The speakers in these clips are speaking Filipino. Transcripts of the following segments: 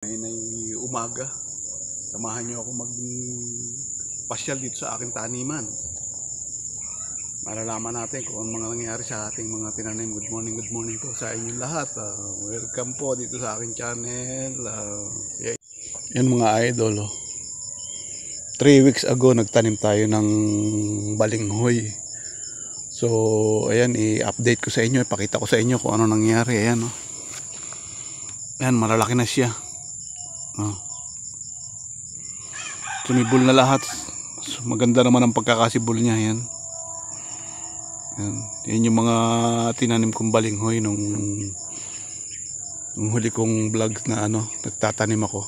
Ngayon ay umaga. Samahan niyo ako magpasyal dito sa aking taniman. Malalaman natin kung ano mga nangyari sa ating mga tinanim. Good morning po sa inyong lahat. Welcome po dito sa aking channel. Yan mga idol. 3 weeks ago nagtanim tayo ng balinghoy. So ayan, i-update ko sa inyo, ipakita ko sa inyo kung ano nangyari. Ayan, ayan, malalaki na siya. Sumibol na lahat. So, maganda naman ang pagkakasibol niya. Yan. Yan yung mga tinanim kong balinghoy nung huli kong vlog na nagtatanim ako.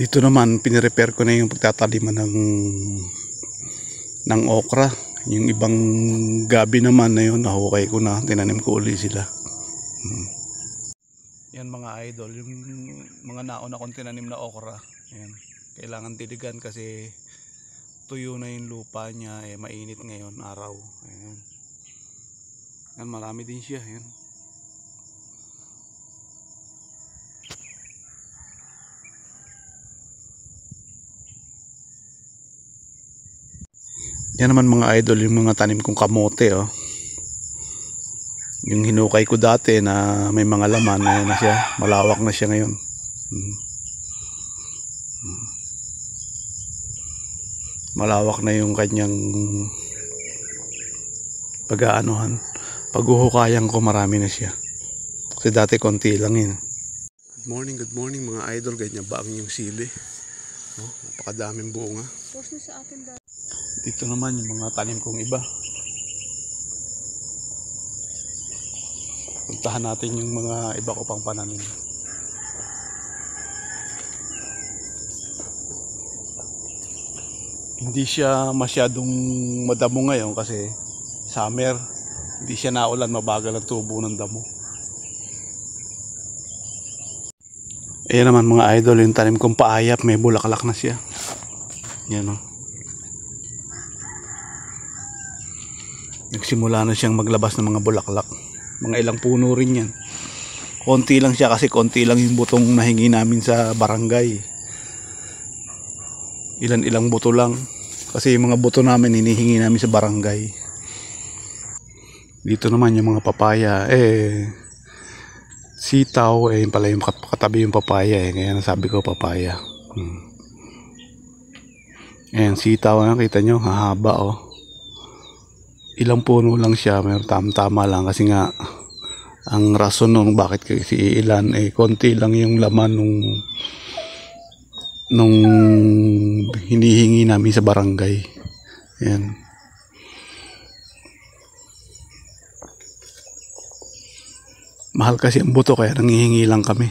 Dito naman pinirepair ko na yung pagtataniman ng okra. Yung ibang gabi naman na yun, nahukay ko na, tinanim ko uli sila. Yan mga idol, yung mga nauna kong tinanim na okra. Yan. Kailangan diligan kasi tuyo na yung lupa niya, mainit ngayon araw. Ayan. Yan, marami din siya. Yan. Yan naman mga idol, yung mga tanim kong kamote. Yung hinukay ko dati na may mga laman, ayun na siya, malawak na siya ngayon. Malawak na yung kanyang pag-aanuhan. Paghuhukayan ko, marami na siya. Kasi dati konti lang yun. Good morning mga idol. Ganyan ba ang yung sili? Napakadaming bunga. Post na sa atin dati. Dito naman yung mga tanim kong iba. Puntahan natin yung mga iba ko pang pananim. Hindi siya masyadong madamo ngayon kasi summer. Hindi siya naulan, mabagal ang tubo ng damo. Ayan naman mga idol, yung tanim kong paayap, may bulaklak na siya. Yan Nagsimula na siyang maglabas ng mga bulaklak. Mga ilang puno rin yan. Konti lang siya kasi konti lang yung butong nahingi namin sa barangay. Ilang buto lang. Kasi yung mga buto namin hinihingi namin sa barangay. Dito naman yung mga papaya. Sitaw. Pala yung katabi yung papaya. Kaya nasabi ko papaya. Ayan, sitaw. Kita nyo, hahaba Ilang puno lang siya, may tama lang kasi nga ang rason nung bakit kasi ilan konti lang yung laman nung hinihingi namin sa barangay. Yan. Mahal kasi ang buto kaya nangihingi lang kami.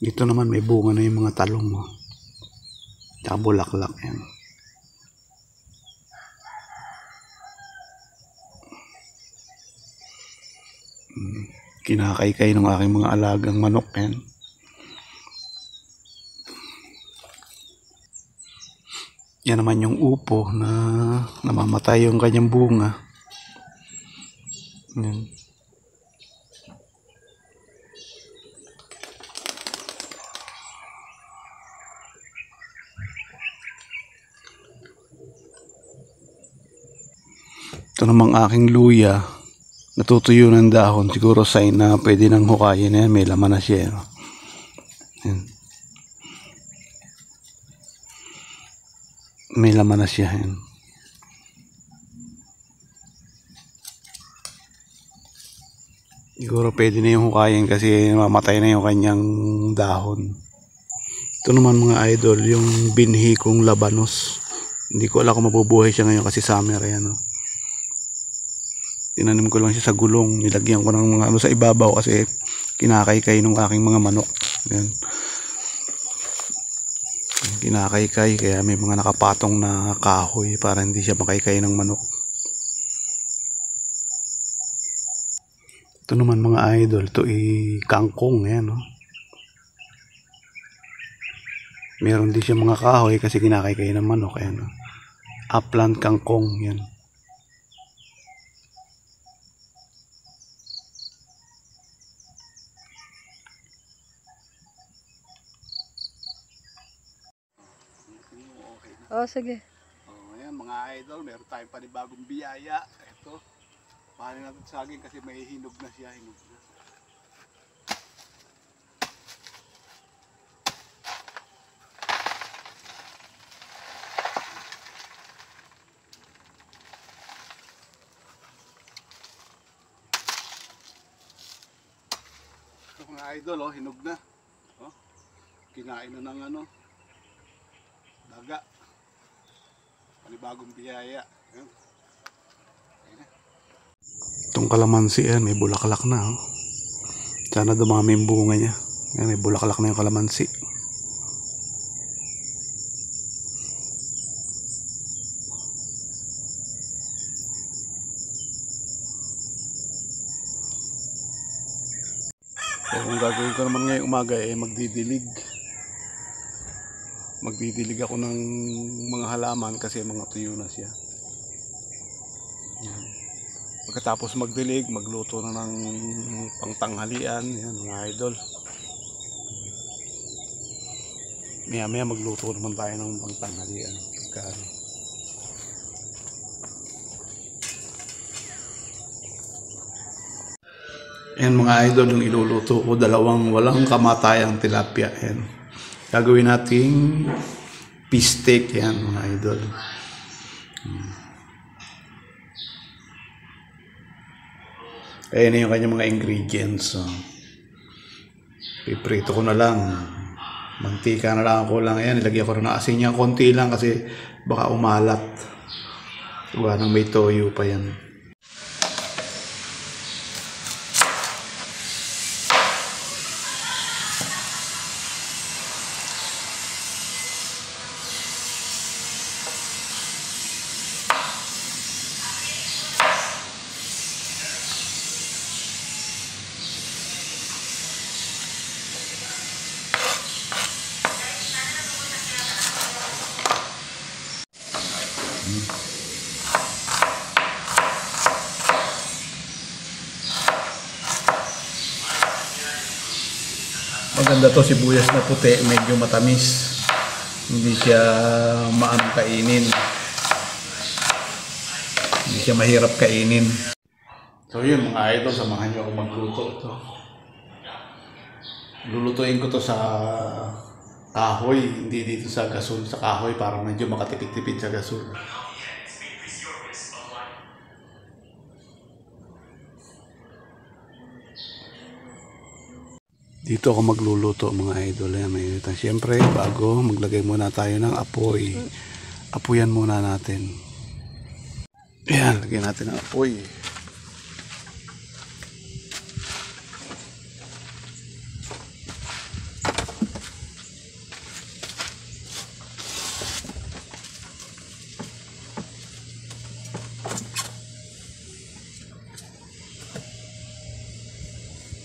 Dito naman may bunga na yung mga talong tsaka bulaklak yan. Kinakaykay ng aking mga alagang manok yan. Yan naman yung upo na namamatay yung kanyang bunga. Yan. Ito namang aking luya. Natutuyo ng dahon, siguro sign na pwede nang hukayin na yan, may laman na siya. Yan. May laman na siya. Yan. Siguro pwede na yung hukayin kasi mamatay na yung kanyang dahon. Ito naman mga idol, yung binhi kong labanos. Hindi ko alam kung mabubuhay siya ngayon kasi summer yan. Tinanim ko lang siya sa gulong, nilagyan ko ng mga sa ibabaw kasi kinakaykay ng aking mga manok. Yan. Kinakaykay kaya may mga nakapatong na kahoy para hindi siya makaykay ng manok. Ito naman mga idol, ito kangkong. Yan, Meron din siya mga kahoy kasi kinakaykay ng manok. Ayan, upland kangkong yan. Oo, sige. Ayan mga idol, meron tayong panibagong biyaya. Ito, paano natin saging kasi may hinog na siya, hinog na. Ito mga idol, oh, hinog na. Oh, kinain na ng ano, daga. Panibagong biyaya. Ayan. Itong kalamansi yan, may bulaklak na. Oh. Sana dumami yung bunga niya. Yan, may bulaklak na yung kalamansi. So, kung gagawin ko naman ngayong umaga magdidilig. Magdidilig ako ng mga halaman kasi mga tuyo na siya. Yan. Pagkatapos magdilig, magluto na ng pangtanghalian. Yan mga idol. Maya maya magluto naman tayo ng pangtanghalian. Yan mga idol, yung iluluto ko, dalawang walang kamatayang tilapia. Yan. Gagawin nating fish steak yan mga idol. Ayan na yung kanyang mga ingredients. So, piprito ko na lang. Mantika na lang ako lang. Ayan, nilagyan ko rin ng asin niya. Konti lang kasi baka umalat. Gawa ng may toyo pa yan. Maganda to, sibuyas na puti, medyo matamis. Hindi siya maano kainin. Hindi siya mahirap kainin. So yun mga idol, samahan niyo ako magluto ito. Lulutuin ko to sa kahoy, hindi dito sa gasol. Sa kahoy para medyo makatipid-tipid sa gasol. Dito ako magluluto mga idol. Siyempre bago maglagay muna tayo ng apoy. Apoyan muna natin. Ayan, lagyan natin ng apoy.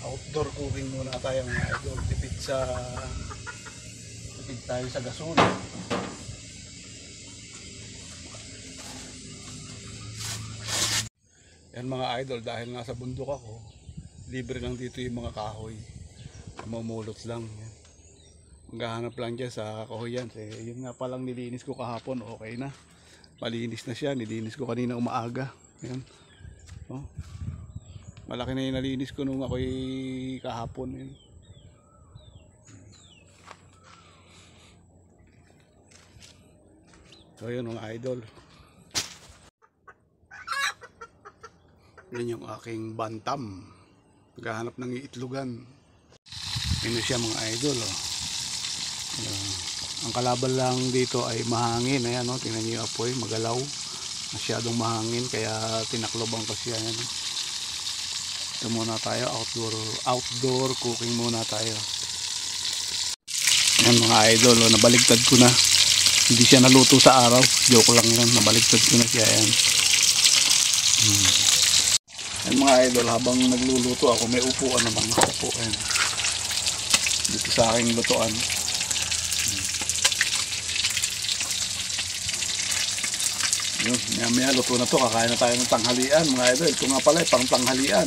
Outdoor cooking muna tayo mga idol. Tipid tayo sa gasol. Yan mga idol, dahil nasa bundok ako, libre lang dito yung mga kahoy. Mamulot lang. Maghahanap lang dyan sa kahoyan. Yun nga palang nilinis ko kahapon, okay na. Malinis na siya, nilinis ko kanina umaaga. Yan. Oh. Malaki na yung nalinis ko nung ako'y kahapon. Yan. So yun mga idol. Yan yung aking bantam. Naghahanap ng iitlugan. Yan na siya mga idol. Oh. Ang kalaban lang dito ay mahangin. Ayan, oh. Tingnan niyo yung apoy, magalaw. Masyadong mahangin kaya tinakloban ko siya. Ayan, oh. Ito muna tayo, outdoor cooking muna tayo. Yan mga idol, oh, nabaligtad ko na. Hindi siya naluto sa araw. Joke lang yan, nabaligtad ko na siya. Yan. Yan mga idol, habang nagluluto ako, may upuan naman. Nakaupo. Yan. Dito sa aking lutuan. Yun, maya luto na to. Kakain na tayo ng tanghalian mga idol. Ito nga pala, pang tanghalian.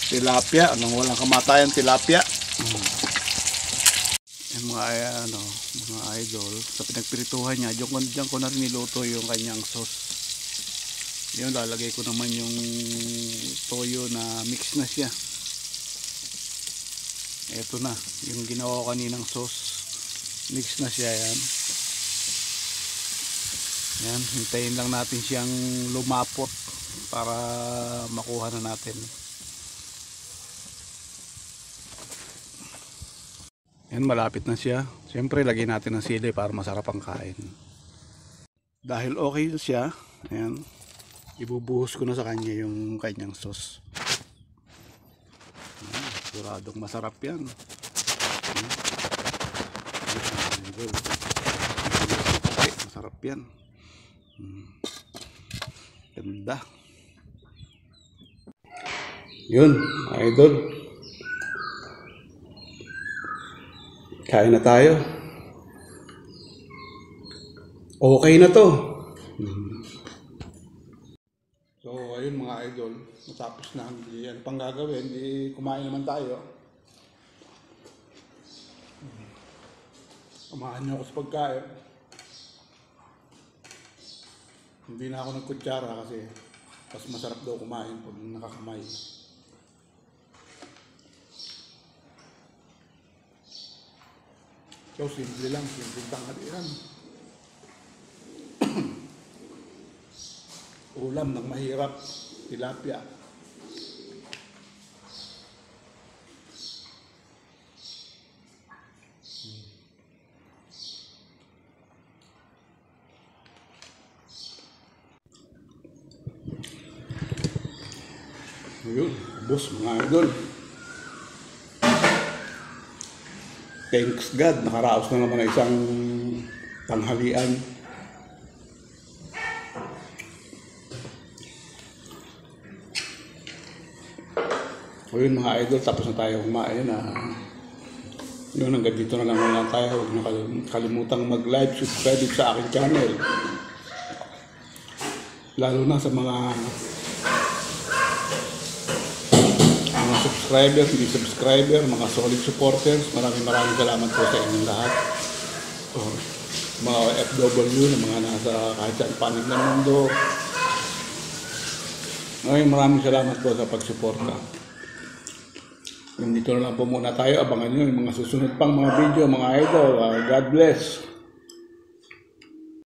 Tilapia, anong walang kamatayan tilapia. Yan mga idol, sa pinagpirituhan niya, diyan ko na rin niluto yung kanyang sauce. Yun, lalagay ko naman yung toyo na mix na siya. Eto na, yung ginawa ko kaninang sauce. Mix na siya yan. Yan, hintayin lang natin siyang lumapot para makuha na natin. Yan, malapit na siya. Siyempre, lagyan natin ng sili para masarap ang kain. Dahil okay siya, ayan, ibubuhos ko na sa kanya yung kanyang sauce. Ayan, siguradong masarap yan. Ayan, masarap yan. Ganda. Yun, idol. Kain na tayo. Okay na to. So, ayun mga idol. Matapos na. Hindi ano pang gagawin. Hindi kumain naman tayo. Kumain niyo ako sa pagkain. Hindi na ako nagkutsara kasi mas masarap daw kumain pag nakakamay. So, simple lang, simple tanghalian. Ulam ng mahirap, tilapia. Ayun, ubos mga idol. Thanks God, nakaraos na naman na isang tanghalian. O yun mga idol, tapos na tayo kumain. Yun, hanggang dito na lang tayo. Huwag na kalimutang mag-like, subscribe sa aking channel. Lalo na sa mga subscriber, hindi subscriber, mga solid supporters. Maraming salamat po sa inyong lahat. Mga FW na mga nasa kahit saan panig ng mundo. Maraming salamat po sa pagsuporta. Dito na lang po muna tayo. Abangan nyo yung mga susunod pang mga video, mga idol. God bless.